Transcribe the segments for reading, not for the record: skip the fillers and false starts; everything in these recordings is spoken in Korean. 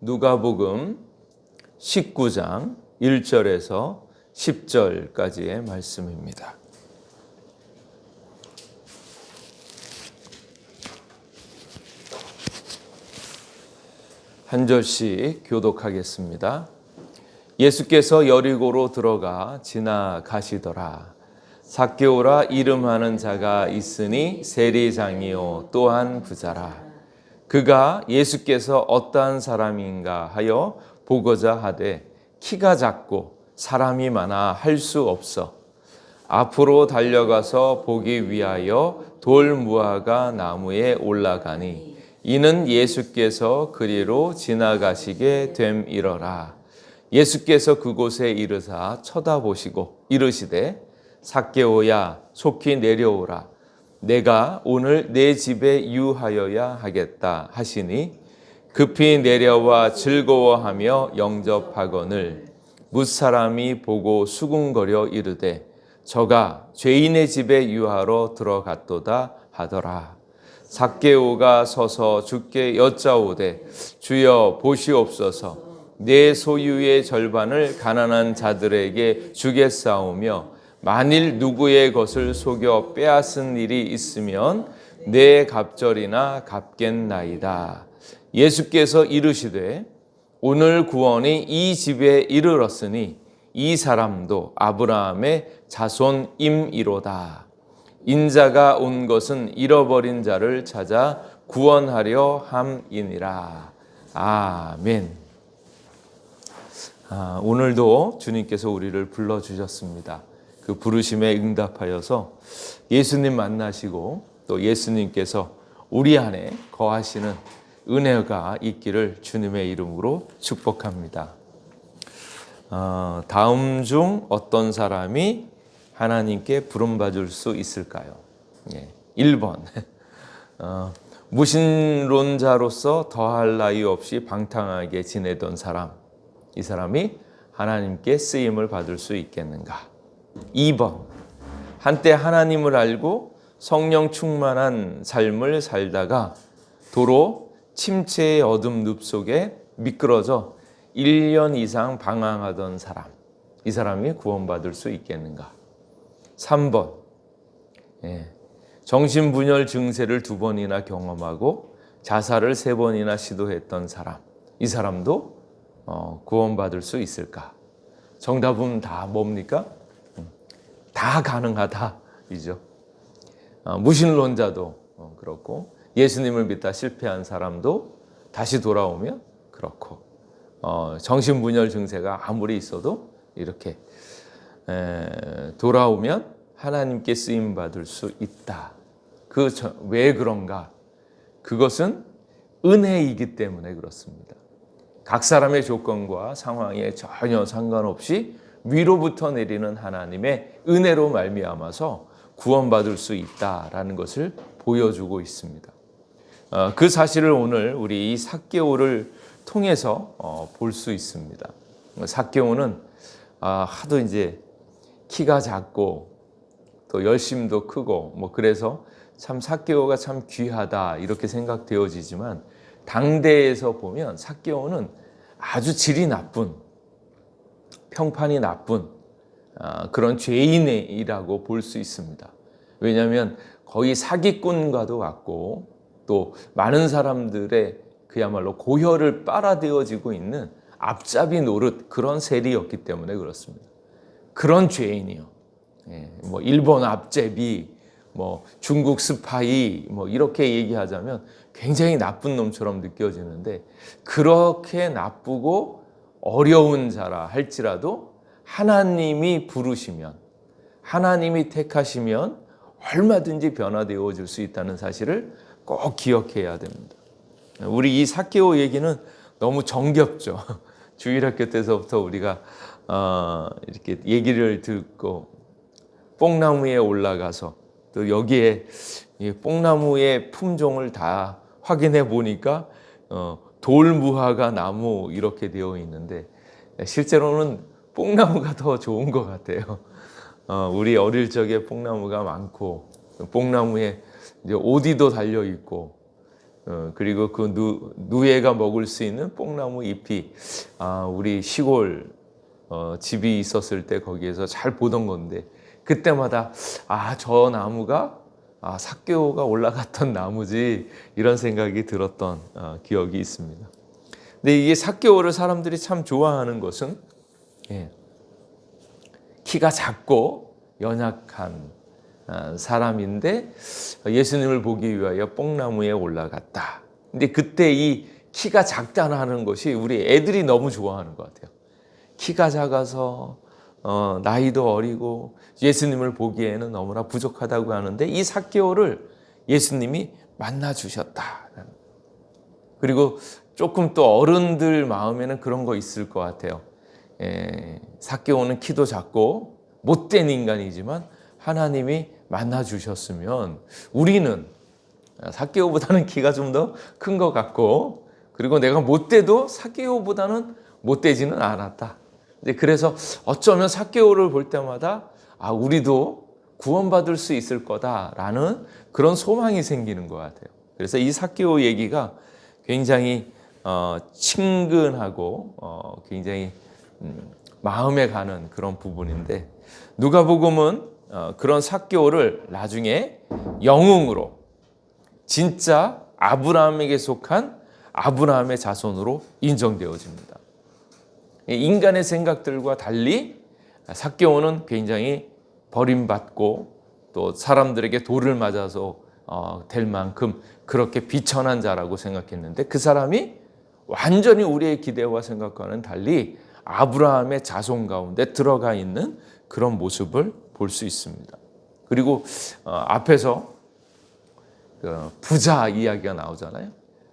누가복음 19장 1절에서 10절까지의 말씀입니다. 한 절씩 교독하겠습니다. 예수께서 여리고로 들어가 지나가시더라. 삭개오라 이름하는 자가 있으니 세리장이요 또한 부자라. 그가 예수께서 어떠한 사람인가 하여 보고자 하되 키가 작고 사람이 많아 할 수 없어 앞으로 달려가서 보기 위하여 돌무화과 나무에 올라가니 이는 예수께서 그리로 지나가시게 됨이러라. 예수께서 그곳에 이르사 쳐다보시고 이르시되 삭개오야 속히 내려오라. 내가 오늘 내 집에 유하여야 하겠다 하시니 급히 내려와 즐거워하며 영접하거늘 뭇사람이 보고 수군거려 이르되 저가 죄인의 집에 유하러 들어갔도다 하더라. 삭개오가 서서 주께 여짜오되 주여 보시옵소서 내 소유의 절반을 가난한 자들에게 주겠사오며 만일 누구의 것을 속여 빼앗은 일이 있으면 내 갑절이나 갚겠나이다. 예수께서 이르시되 오늘 구원이 이 집에 이르렀으니 이 사람도 아브라함의 자손임이로다. 인자가 온 것은 잃어버린 자를 찾아 구원하려 함이니라. 아멘. 오늘도 주님께서 우리를 불러주셨습니다. 그 부르심에 응답하여서 예수님 만나시고 또 예수님께서 우리 안에 거하시는 은혜가 있기를 주님의 이름으로 축복합니다. 다음 중 어떤 사람이 하나님께 부름받을 수 있을까요? 1번 무신론자로서 더할 나위 없이 방탕하게 지내던 사람, 이 사람이 하나님께 쓰임을 받을 수 있겠는가? 2번 한때 하나님을 알고 성령 충만한 삶을 살다가 도로 침체의 어둠 늪 속에 미끄러져 1년 이상 방황하던 사람, 이 사람이 구원받을 수 있겠는가? 3번 정신분열 증세를 2번이나 경험하고 자살을 3번이나 시도했던 사람, 이 사람도 구원받을 수 있을까? 정답은 다 뭡니까? 다 가능하다 이죠. 무신론자도 그렇고 예수님을 믿다 실패한 사람도 다시 돌아오면 그렇고 정신분열 증세가 아무리 있어도 이렇게 돌아오면 하나님께 쓰임받을 수 있다. 왜 그런가? 그것은 은혜이기 때문에 그렇습니다. 각 사람의 조건과 상황에 전혀 상관없이 위로부터 내리는 하나님의 은혜로 말미암아서 구원받을 수 있다라는 것을 보여주고 있습니다. 그 사실을 오늘 우리 이 삭개오를 통해서 볼 수 있습니다. 삭개오는 하도 이제 키가 작고 또 열심도 크고 그래서 참 삭개오가 참 귀하다 이렇게 생각되어지지만 당대에서 보면 삭개오는 아주 질이 나쁜, 평판이 나쁜 그런 죄인이라고 볼 수 있습니다. 왜냐하면 거의 사기꾼과도 같고 또 많은 사람들의 그야말로 고혈을 빨아들여지고 있는 앞잡이 노릇 그런 세리였기 때문에 그렇습니다. 그런 죄인이요. 일본 앞제비, 중국 스파이 이렇게 얘기하자면 굉장히 나쁜 놈처럼 느껴지는데 그렇게 나쁘고 어려운 자라 할지라도 하나님이 부르시면 하나님이 택하시면 얼마든지 변화되어질 수 있다는 사실을 꼭 기억해야 됩니다. 우리 이 삭개오 얘기는 너무 정겹죠. 주일학교 때서부터 우리가 이렇게 얘기를 듣고 뽕나무에 올라가서 또 여기에 뽕나무의 품종을 다 확인해 보니까 돌무화과 나무 이렇게 되어 있는데 실제로는 뽕나무가 더 좋은 것 같아요. 우리 어릴 적에 뽕나무가 많고 뽕나무에 이제 오디도 달려 있고 그리고 그 누에가 먹을 수 있는 뽕나무 잎이 우리 시골 집이 있었을 때 거기에서 잘 보던 건데 그때마다 저 나무가 삭개오가 올라갔던 나무지 이런 생각이 들었던 기억이 있습니다. 근데 이게 삭개오를 사람들이 참 좋아하는 것은 키가 작고 연약한 사람인데 예수님을 보기 위하여 뽕나무에 올라갔다. 근데 그때 이 키가 작다는 것이 우리 애들이 너무 좋아하는 것 같아요. 키가 작아서 나이도 어리고 예수님을 보기에는 너무나 부족하다고 하는데 이 삭개오를 예수님이 만나 주셨다. 그리고 조금 또 어른들 마음에는 그런 거 있을 것 같아요. 삭개오는 키도 작고 못된 인간이지만 하나님이 만나 주셨으면 우리는 삭개오보다는 키가 좀 더 큰 것 같고 그리고 내가 못돼도 삭개오보다는 못되지는 않았다. 그래서 어쩌면 삭개오를 볼 때마다 우리도 구원받을 수 있을 거다라는 그런 소망이 생기는 것 같아요. 그래서 이 삭개오 얘기가 굉장히 친근하고 굉장히 마음에 가는 그런 부분인데 누가복음은 그런 삭개오를 나중에 영웅으로 진짜 아브라함에게 속한 아브라함의 자손으로 인정되어집니다. 인간의 생각들과 달리 삭개오는 굉장히 버림받고 또 사람들에게 돌을 맞아서 될 만큼 그렇게 비천한 자라고 생각했는데 그 사람이 완전히 우리의 기대와 생각과는 달리 아브라함의 자손 가운데 들어가 있는 그런 모습을 볼 수 있습니다. 그리고 앞에서 부자 이야기가 나오잖아요.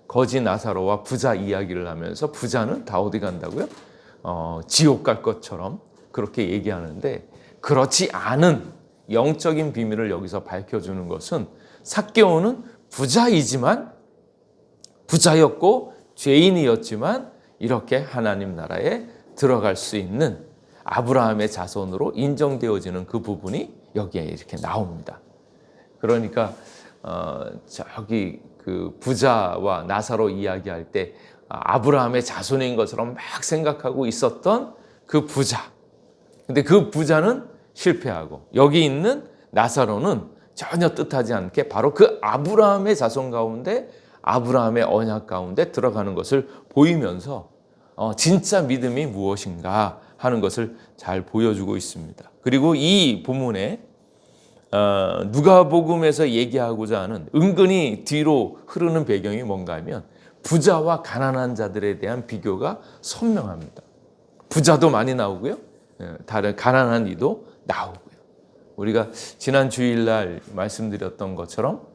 거지 나사로와 부자 이야기를 하면서 부자는 다 어디 간다고요? 지옥 갈 것처럼 그렇게 얘기하는데 그렇지 않은 영적인 비밀을 여기서 밝혀주는 것은 삭개오는 부자였고 죄인이었지만 이렇게 하나님 나라에 들어갈 수 있는 아브라함의 자손으로 인정되어지는 그 부분이 여기에 이렇게 나옵니다. 그러니까 저기 그 부자와 나사로 이야기할 때 아브라함의 자손인 것처럼 막 생각하고 있었던 그 부자. 근데 그 부자는 실패하고 여기 있는 나사로는 전혀 뜻하지 않게 바로 그 아브라함의 자손 가운데 아브라함의 언약 가운데 들어가는 것을 보이면서 진짜 믿음이 무엇인가 하는 것을 잘 보여주고 있습니다. 그리고 이 본문에 누가복음에서 얘기하고자 하는 은근히 뒤로 흐르는 배경이 뭔가 하면 부자와 가난한 자들에 대한 비교가 선명합니다. 부자도 많이 나오고요. 다른 가난한 이도 나오고요. 우리가 지난 주일날 말씀드렸던 것처럼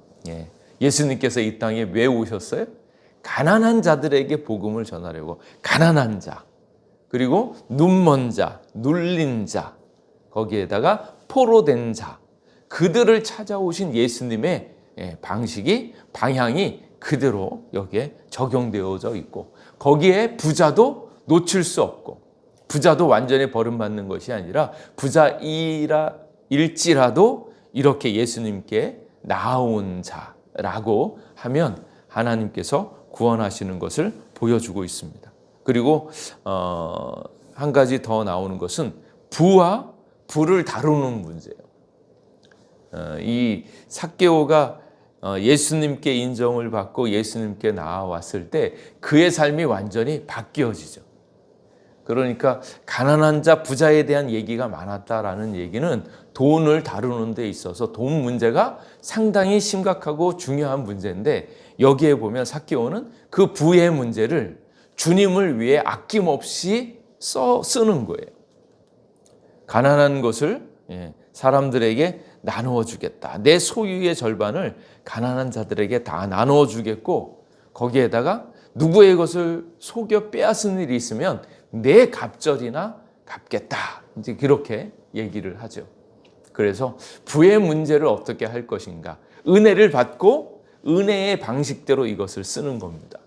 예수님께서 이 땅에 왜 오셨어요? 가난한 자들에게 복음을 전하려고. 가난한 자, 그리고 눈먼 자, 눌린 자, 거기에다가 포로된 자, 그들을 찾아오신 예수님의 방식이, 방향이 그대로 여기에 적용되어져 있고 거기에 부자도 놓칠 수 없고 부자도 완전히 버림받는 것이 아니라 부자일지라도 이렇게 예수님께 나아온 자라고 하면 하나님께서 구원하시는 것을 보여주고 있습니다. 그리고 한 가지 더 나오는 것은 부와 부를 다루는 문제예요. 이 삭개오가 예수님께 인정을 받고 예수님께 나아왔을 때 그의 삶이 완전히 바뀌어지죠. 그러니까 가난한 자, 부자에 대한 얘기가 많았다라는 얘기는 돈을 다루는 데 있어서 돈 문제가 상당히 심각하고 중요한 문제인데 여기에 보면 삭개오는 그 부의 문제를 주님을 위해 아낌없이 쓰는 거예요. 가난한 것을 사람들에게 나누어 주겠다. 내 소유의 절반을 가난한 자들에게 다 나누어 주겠고 거기에다가 누구의 것을 속여 빼앗은 일이 있으면 내 갑절이나 갚겠다. 이제 그렇게 얘기를 하죠. 그래서 부의 문제를 어떻게 할 것인가? 은혜를 받고 은혜의 방식대로 이것을 쓰는 겁니다.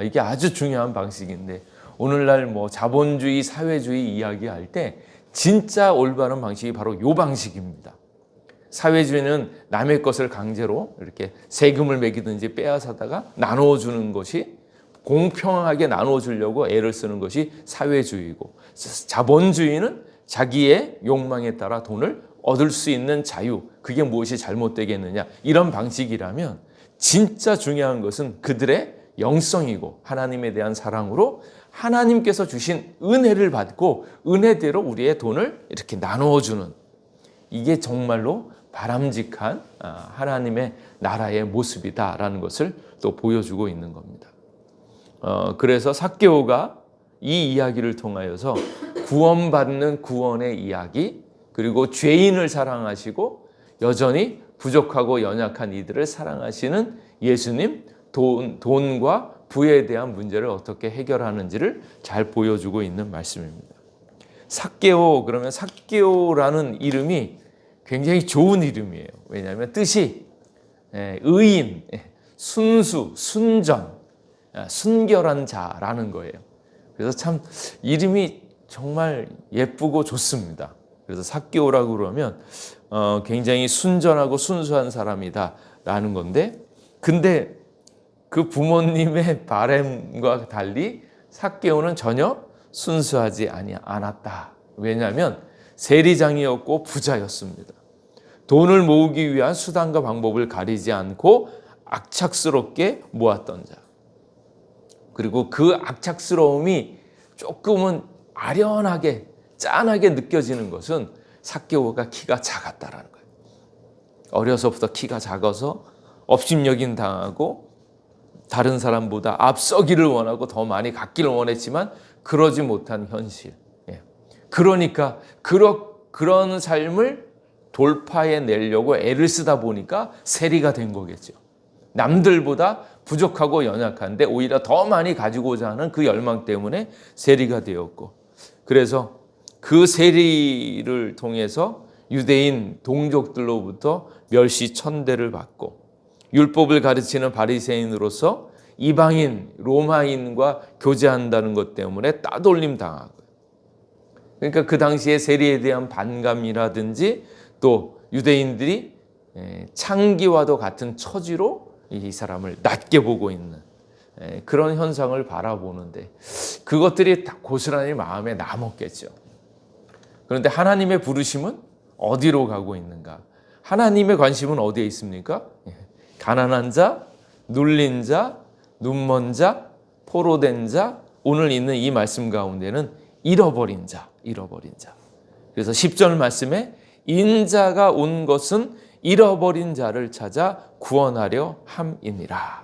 이게 아주 중요한 방식인데 오늘날 뭐 자본주의, 사회주의 이야기할 때 진짜 올바른 방식이 바로 이 방식입니다. 사회주의는 남의 것을 강제로 이렇게 세금을 매기든지 빼앗아다가 나누어 주는 것이, 공평하게 나누어 주려고 애를 쓰는 것이 사회주의고, 자본주의는 자기의 욕망에 따라 돈을 얻을 수 있는 자유, 그게 무엇이 잘못되겠느냐, 이런 방식이라면 진짜 중요한 것은 그들의 영성이고 하나님에 대한 사랑으로 하나님께서 주신 은혜를 받고 은혜대로 우리의 돈을 이렇게 나누어 주는, 이게 정말로 바람직한 하나님의 나라의 모습이다라는 것을 또 보여주고 있는 겁니다. 그래서 삭개오가 이 이야기를 통하여서 구원받는 구원의 이야기, 그리고 죄인을 사랑하시고 여전히 부족하고 연약한 이들을 사랑하시는 예수님, 돈과 부에 대한 문제를 어떻게 해결하는지를 잘 보여주고 있는 말씀입니다. 삭개오, 그러면 삭개오라는 이름이 굉장히 좋은 이름이에요. 왜냐하면 뜻이 의인, 순수, 순전, 순결한 자라는 거예요. 그래서 참 이름이 정말 예쁘고 좋습니다. 그래서 삭개오라고 그러면 굉장히 순전하고 순수한 사람이다라는 건데, 근데 그 부모님의 바람과 달리 삭개오는 전혀 순수하지 않았다. 왜냐하면 세리장이었고 부자였습니다. 돈을 모으기 위한 수단과 방법을 가리지 않고 악착스럽게 모았던 자. 그리고 그 악착스러움이 조금은 아련하게, 짠하게 느껴지는 것은 삭개오가 키가 작았다라는 거예요. 어려서부터 키가 작아서 업신여긴 당하고 다른 사람보다 앞서기를 원하고 더 많이 갖기를 원했지만 그러지 못한 현실. 그러니까 그런 삶을 돌파해 내려고 애를 쓰다 보니까 세리가 된 거겠죠. 남들보다 부족하고 연약한데 오히려 더 많이 가지고자 하는 그 열망 때문에 세리가 되었고, 그래서 그 세리를 통해서 유대인 동족들로부터 멸시 천대를 받고, 율법을 가르치는 바리새인으로서 이방인 로마인과 교제한다는 것 때문에 따돌림 당하고, 그러니까 그 당시에 세리에 대한 반감이라든지 또 유대인들이 창기와도 같은 처지로 이 사람을 낮게 보고 있는 그런 현상을 바라보는데, 그것들이 다 고스란히 마음에 남았겠죠. 그런데 하나님의 부르심은 어디로 가고 있는가? 하나님의 관심은 어디에 있습니까? 가난한 자, 눌린 자, 눈먼 자, 포로된 자, 오늘 있는 이 말씀 가운데는 잃어버린 자. 그래서 10절 말씀에 인자가 온 것은 잃어버린 자를 찾아 구원하려 함이니라.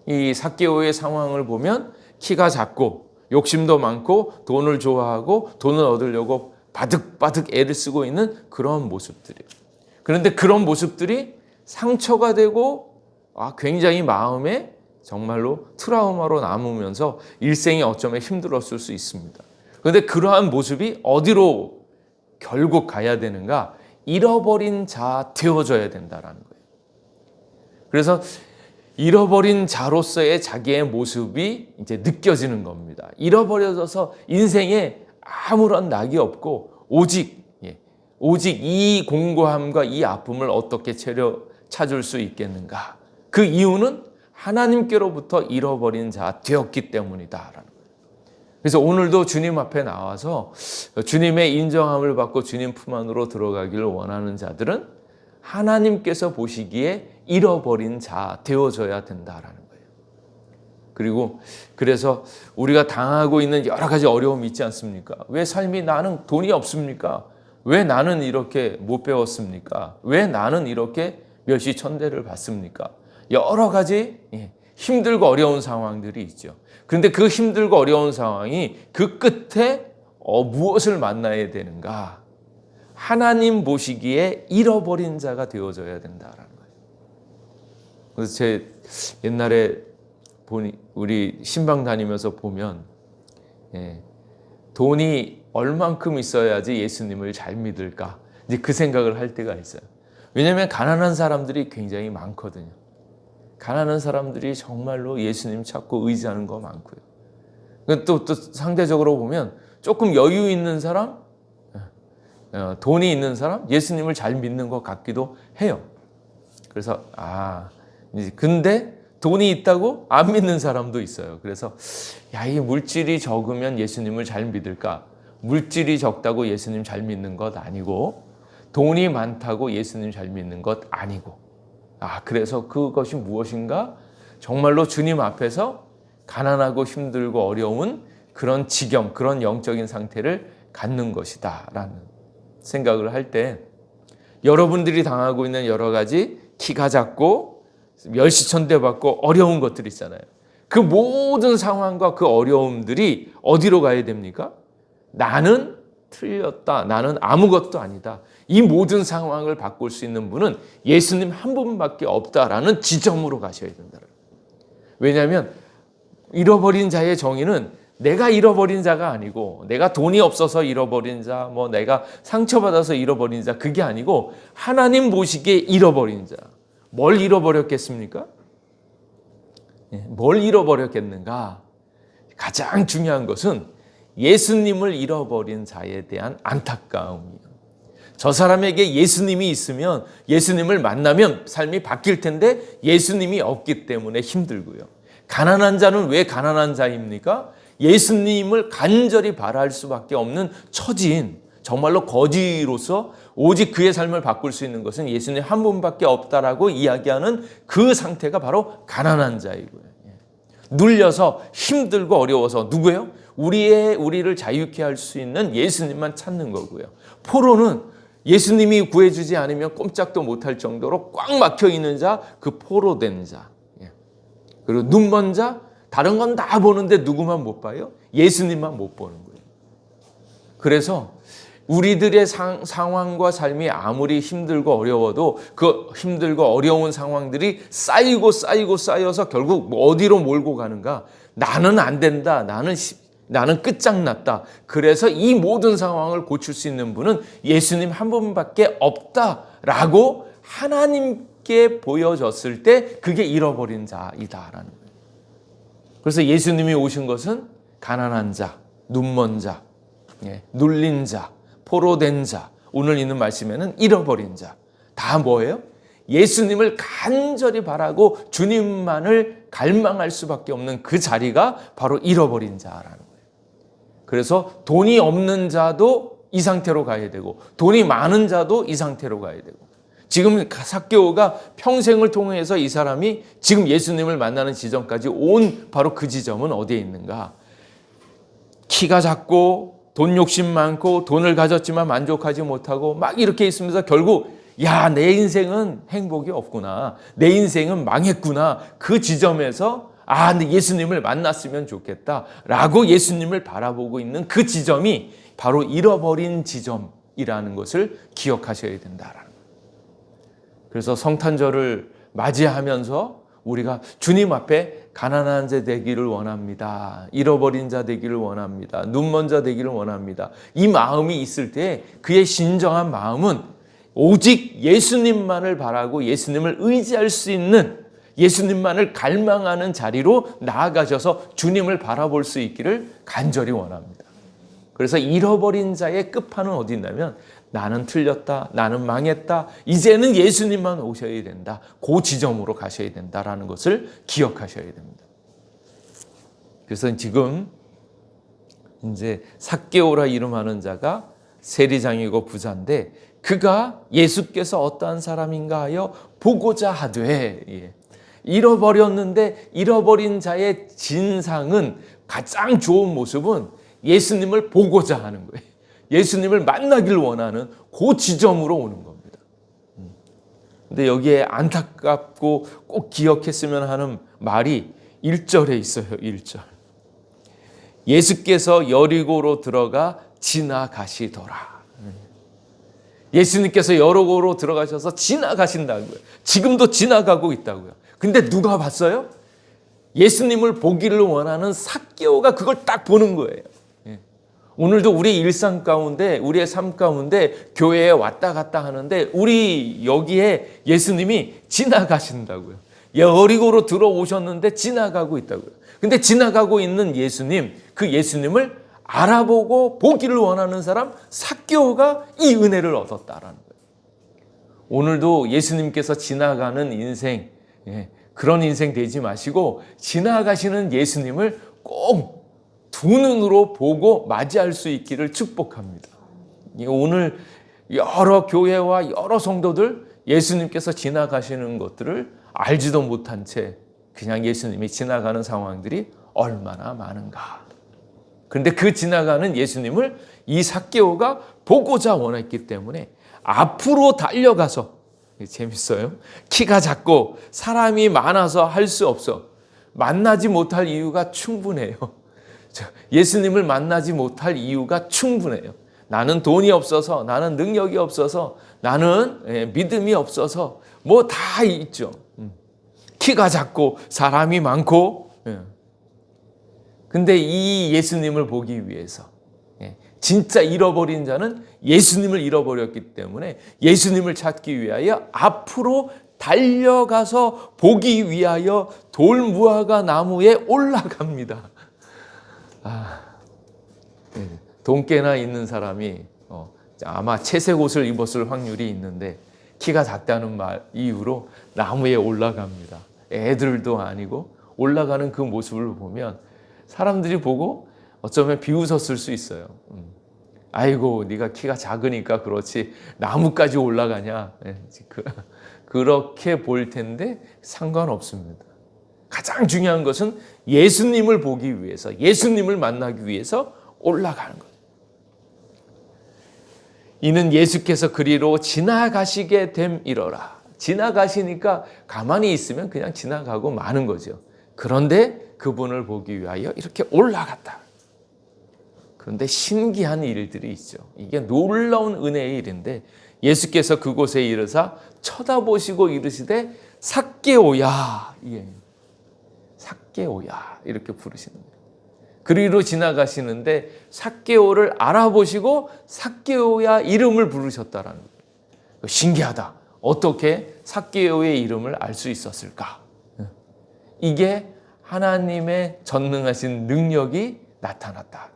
이 삭개오의 상황을 보면 키가 작고 욕심도 많고 돈을 좋아하고 돈을 얻으려고 바득바득 애를 쓰고 있는 그런 모습들이에요. 그런데 그런 모습들이 상처가 되고 굉장히 마음에 정말로 트라우마로 남으면서 일생이 어쩌면 힘들었을 수 있습니다. 그런데 그러한 모습이 어디로 결국 가야 되는가? 잃어버린 자 되어져야 된다는 거예요. 그래서 잃어버린 자로서의 자기의 모습이 이제 느껴지는 겁니다. 잃어버려져서 인생에 아무런 낙이 없고 오직 이 공고함과 이 아픔을 어떻게 찾을 수 있겠는가? 그 이유는 하나님께로부터 잃어버린 자 되었기 때문이다라는 거예요. 그래서 오늘도 주님 앞에 나와서 주님의 인정함을 받고 주님 품 안으로 들어가기를 원하는 자들은 하나님께서 보시기에 잃어버린 자 되어져야 된다라는 거예요. 그리고 그래서 우리가 당하고 있는 여러 가지 어려움이 있지 않습니까? 왜 삶이, 나는 돈이 없습니까? 왜 나는 이렇게 못 배웠습니까? 왜 나는 이렇게 멸시천대를 받습니까? 여러 가지 힘들고 어려운 상황들이 있죠. 그런데 그 힘들고 어려운 상황이 그 끝에 무엇을 만나야 되는가? 하나님 보시기에 잃어버린 자가 되어져야 된다라는 거예요. 그래서 제 옛날에 우리 신방 다니면서 보면 돈이 얼만큼 있어야지 예수님을 잘 믿을까? 이제 그 생각을 할 때가 있어요. 왜냐하면 가난한 사람들이 굉장히 많거든요. 가난한 사람들이 정말로 예수님 찾고 의지하는 거 많고요. 또 상대적으로 보면 조금 여유 있는 사람, 돈이 있는 사람 예수님을 잘 믿는 것 같기도 해요. 그래서 근데 돈이 있다고 안 믿는 사람도 있어요. 그래서 이 물질이 적으면 예수님을 잘 믿을까? 물질이 적다고 예수님 잘 믿는 것 아니고, 돈이 많다고 예수님 잘 믿는 것 아니고, 그래서 그것이 무엇인가? 정말로 주님 앞에서 가난하고 힘들고 어려운 그런 지경, 그런 영적인 상태를 갖는 것이다 라는 생각을 할 때, 여러분들이 당하고 있는 여러 가지 키가 작고 멸시천대받고 어려운 것들이 있잖아요. 그 모든 상황과 그 어려움들이 어디로 가야 됩니까? 나는 틀렸다. 나는 아무것도 아니다. 이 모든 상황을 바꿀 수 있는 분은 예수님 한 분밖에 없다라는 지점으로 가셔야 된다. 왜냐하면 잃어버린 자의 정의는 내가 잃어버린 자가 아니고, 내가 돈이 없어서 잃어버린 자, 내가 상처받아서 잃어버린 자, 그게 아니고 하나님 보시기에 잃어버린 자. 뭘 잃어버렸겠습니까? 뭘 잃어버렸겠는가? 가장 중요한 것은 예수님을 잃어버린 자에 대한 안타까움이에요. 저 사람에게 예수님이 있으면, 예수님을 만나면 삶이 바뀔 텐데 예수님이 없기 때문에 힘들고요. 가난한 자는 왜 가난한 자입니까? 예수님을 간절히 바랄 수밖에 없는 처지인, 정말로 거지로서 오직 그의 삶을 바꿀 수 있는 것은 예수님 한 분밖에 없다라고 이야기하는 그 상태가 바로 가난한 자이고요. 눌려서 힘들고 어려워서 누구예요? 우리를 자유케 할 수 있는 예수님만 찾는 거고요. 포로는 예수님이 구해주지 않으면 꼼짝도 못할 정도로 꽉 막혀 있는 자, 그 포로된 자. 그리고 눈먼 자, 다른 건 다 보는데 누구만 못 봐요? 예수님만 못 보는 거예요. 그래서 우리들의 상황과 삶이 아무리 힘들고 어려워도 그 힘들고 어려운 상황들이 쌓여서 결국 어디로 몰고 가는가? 나는 안 된다. 나는 끝장났다. 그래서 이 모든 상황을 고칠 수 있는 분은 예수님 한 분밖에 없다라고 하나님께 보여졌을 때 그게 잃어버린 자이다라는 거예요. 그래서 예수님이 오신 것은 가난한 자, 눈먼 자, 눌린 자, 포로된 자, 오늘 있는 말씀에는 잃어버린 자. 다 뭐예요? 예수님을 간절히 바라고 주님만을 갈망할 수밖에 없는 그 자리가 바로 잃어버린 자라는 거예요. 그래서 돈이 없는 자도 이 상태로 가야 되고, 돈이 많은 자도 이 상태로 가야 되고, 지금 삭개오가 평생을 통해서 이 사람이 지금 예수님을 만나는 지점까지 온 바로 그 지점은 어디에 있는가? 키가 작고 돈 욕심 많고 돈을 가졌지만 만족하지 못하고 막 이렇게 있으면서 결국 내 인생은 행복이 없구나. 내 인생은 망했구나. 그 지점에서 근데 예수님을 만났으면 좋겠다라고 예수님을 바라보고 있는 그 지점이 바로 잃어버린 지점이라는 것을 기억하셔야 된다라는 거예요. 그래서 성탄절을 맞이하면서 우리가 주님 앞에 가난한 자 되기를 원합니다. 잃어버린 자 되기를 원합니다. 눈먼 자 되기를 원합니다. 이 마음이 있을 때 그의 진정한 마음은 오직 예수님만을 바라고 예수님을 의지할 수 있는, 예수님만을 갈망하는 자리로 나아가셔서 주님을 바라볼 수 있기를 간절히 원합니다. 그래서 잃어버린 자의 끝판은 어디 있냐면, 나는 틀렸다, 나는 망했다, 이제는 예수님만 오셔야 된다, 그 지점으로 가셔야 된다라는 것을 기억하셔야 됩니다. 그래서 지금 이제 삭개오라 이름하는 자가 세리장이고 부자인데, 그가 예수께서 어떠한 사람인가 하여 보고자 하되, 잃어버렸는데 잃어버린 자의 진상은, 가장 좋은 모습은 예수님을 보고자 하는 거예요. 예수님을 만나길 원하는 그 지점으로 오는 겁니다. 근데 여기에 안타깝고 꼭 기억했으면 하는 말이 1절에 있어요. 1절. 예수께서 여리고로 들어가 지나가시더라. 예수님께서 여리고로 들어가셔서 지나가신다고요. 지금도 지나가고 있다고요. 근데 누가 봤어요? 예수님을 보기를 원하는 삭개오가 그걸 딱 보는 거예요. 오늘도 우리 일상 가운데, 우리의 삶 가운데 교회에 왔다 갔다 하는데 우리 여기에 예수님이 지나가신다고요. 여리고로 들어오셨는데 지나가고 있다고요. 근데 지나가고 있는 예수님, 그 예수님을 알아보고 보기를 원하는 사람 삭개오가 이 은혜를 얻었다라는 거예요. 오늘도 예수님께서 지나가는 인생, 그런 인생 되지 마시고 지나가시는 예수님을 꼭 두 눈으로 보고 맞이할 수 있기를 축복합니다. 오늘 여러 교회와 여러 성도들 예수님께서 지나가시는 것들을 알지도 못한 채 그냥 예수님이 지나가는 상황들이 얼마나 많은가. 그런데 그 지나가는 예수님을 이 삭개오가 보고자 원했기 때문에 앞으로 달려가서, 재밌어요. 키가 작고 사람이 많아서 할 수 없어. 만나지 못할 이유가 충분해요. 예수님을 만나지 못할 이유가 충분해요. 나는 돈이 없어서, 나는 능력이 없어서, 나는 믿음이 없어서 뭐 다 있죠. 키가 작고 사람이 많고. 근데 이 예수님을 보기 위해서, 진짜 잃어버린 자는 예수님을 잃어버렸기 때문에 예수님을 찾기 위하여 앞으로 달려가서 보기 위하여 돌무화과 나무에 올라갑니다. 돈깨나 있는 사람이 아마 채색 옷을 입었을 확률이 있는데 키가 작다는 말 이유로 나무에 올라갑니다. 애들도 아니고 올라가는 그 모습을 보면 사람들이 보고 어쩌면 비웃었을 수 있어요. 아이고, 네가 키가 작으니까 그렇지 나무까지 올라가냐. 그렇게 볼 텐데 상관없습니다. 가장 중요한 것은 예수님을 보기 위해서, 예수님을 만나기 위해서 올라가는 거예요. 이는 예수께서 그리로 지나가시게 됨이러라. 지나가시니까 가만히 있으면 그냥 지나가고 마는 거죠. 그런데 그분을 보기 위하여 이렇게 올라갔다. 그런데 신기한 일들이 있죠. 이게 놀라운 은혜의 일인데 예수께서 그곳에 이르사 쳐다보시고 이르시되 삭개오야. 삭개오야. 이렇게 부르시는 거예요. 그리로 지나가시는데 삭개오를 알아보시고 삭개오야 이름을 부르셨다라는 거예요. 신기하다. 어떻게 삭개오의 이름을 알 수 있었을까? 이게 하나님의 전능하신 능력이 나타났다.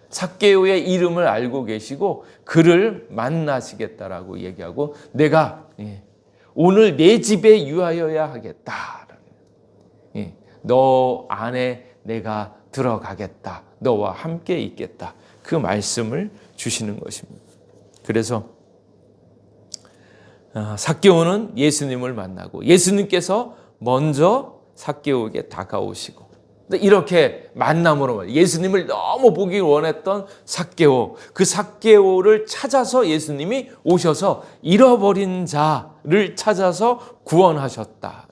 삭개오의 이름을 알고 계시고 그를 만나시겠다라고 얘기하고 내가 오늘 내 집에 유하여야 하겠다. 너 안에 내가 들어가겠다. 너와 함께 있겠다. 그 말씀을 주시는 것입니다. 그래서 삭개오는 예수님을 만나고 예수님께서 먼저 삭개오에게 다가오시고 이렇게 만남으로 예수님을 너무 보기 원했던 삭개오, 그 삭개오를 찾아서 예수님이 오셔서 잃어버린 자를 찾아서 구원하셨다.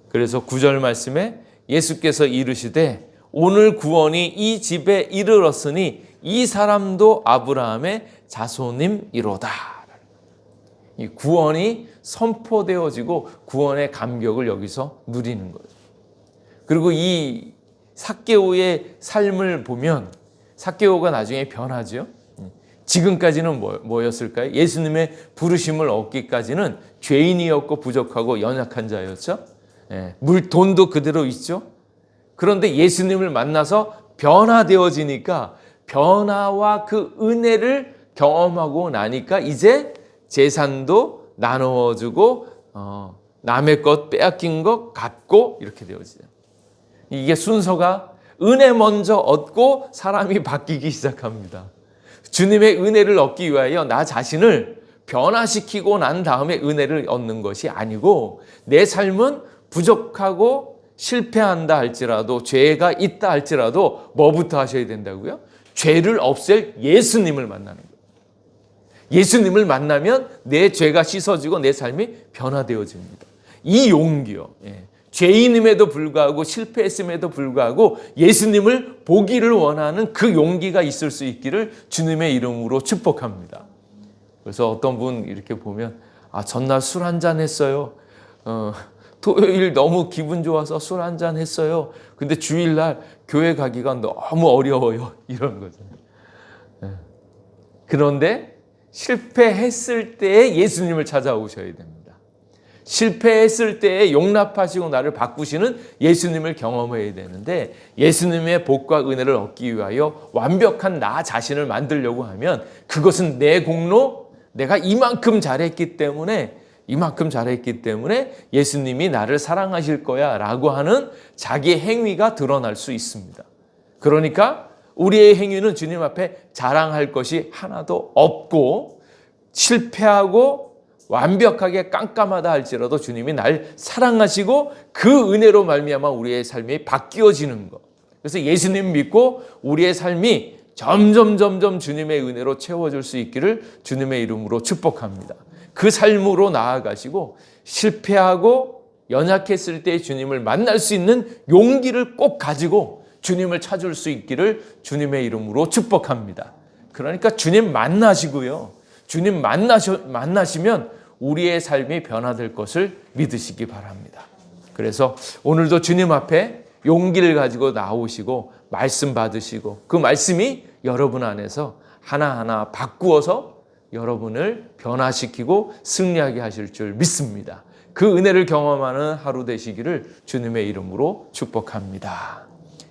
그래서 9절 말씀에 예수께서 이르시되 오늘 구원이 이 집에 이르렀으니 이 사람도 아브라함의 자손임이로다. 이 구원이 선포되어지고 구원의 감격을 여기서 누리는 거죠. 그리고 이 삭개오의 삶을 보면 삭개오가 나중에 변하죠. 지금까지는 뭐였을까요? 예수님의 부르심을 얻기까지는 죄인이었고 부족하고 연약한 자였죠. 돈도 그대로 있죠. 그런데 예수님을 만나서 변화되어지니까 변화와 그 은혜를 경험하고 나니까 이제 재산도 나누어주고 남의 것 빼앗긴 것 갚고 이렇게 되어지죠. 이게 순서가 은혜 먼저 얻고 사람이 바뀌기 시작합니다. 주님의 은혜를 얻기 위하여 나 자신을 변화시키고 난 다음에 은혜를 얻는 것이 아니고 내 삶은 부족하고 실패한다 할지라도 죄가 있다 할지라도 뭐부터 하셔야 된다고요? 죄를 없앨 예수님을 만나는 거예요. 예수님을 만나면 내 죄가 씻어지고 내 삶이 변화되어집니다. 이 용기요. 죄인임에도 불구하고 실패했음에도 불구하고 예수님을 보기를 원하는 그 용기가 있을 수 있기를 주님의 이름으로 축복합니다. 그래서 어떤 분 이렇게 보면 전날 술 한잔 했어요. 토요일 너무 기분 좋아서 술 한잔 했어요. 근데 주일날 교회 가기가 너무 어려워요. 이런 거죠. 그런데 실패했을 때 예수님을 찾아오셔야 됩니다. 실패했을 때에 용납하시고 나를 바꾸시는 예수님을 경험해야 되는데, 예수님의 복과 은혜를 얻기 위하여 완벽한 나 자신을 만들려고 하면 그것은 내 공로, 내가 이만큼 잘했기 때문에 예수님이 나를 사랑하실 거야 라고 하는 자기 행위가 드러날 수 있습니다. 그러니까 우리의 행위는 주님 앞에 자랑할 것이 하나도 없고, 실패하고 완벽하게 깜깜하다 할지라도 주님이 날 사랑하시고 그 은혜로 말미암아 우리의 삶이 바뀌어지는 것. 그래서 예수님 믿고 우리의 삶이 점점 주님의 은혜로 채워질 수 있기를 주님의 이름으로 축복합니다. 그 삶으로 나아가시고 실패하고 연약했을 때 주님을 만날 수 있는 용기를 꼭 가지고 주님을 찾을 수 있기를 주님의 이름으로 축복합니다. 그러니까 주님 만나시고요. 주님 만나시면 우리의 삶이 변화될 것을 믿으시기 바랍니다. 그래서 오늘도 주님 앞에 용기를 가지고 나오시고 말씀 받으시고 그 말씀이 여러분 안에서 하나하나 바꾸어서 여러분을 변화시키고 승리하게 하실 줄 믿습니다. 그 은혜를 경험하는 하루 되시기를 주님의 이름으로 축복합니다.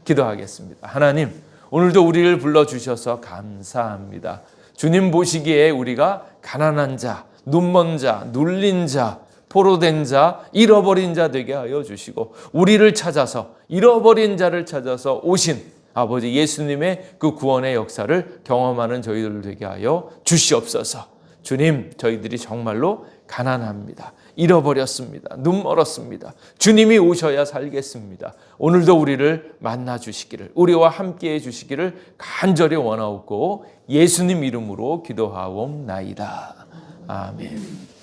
기도하겠습니다. 하나님, 오늘도 우리를 불러주셔서 감사합니다. 주님 보시기에 우리가 가난한 자, 눈먼 자, 눌린 자, 포로된 자, 잃어버린 자 되게 하여 주시고, 우리를 찾아서 잃어버린 자를 찾아서 오신 아버지 예수님의 그 구원의 역사를 경험하는 저희들 되게 하여 주시옵소서. 주님, 저희들이 정말로 가난합니다. 잃어버렸습니다. 눈 멀었습니다. 주님이 오셔야 살겠습니다. 오늘도 우리를 만나 주시기를, 우리와 함께해 주시기를 간절히 원하옵고 예수님 이름으로 기도하옵나이다. 아멘.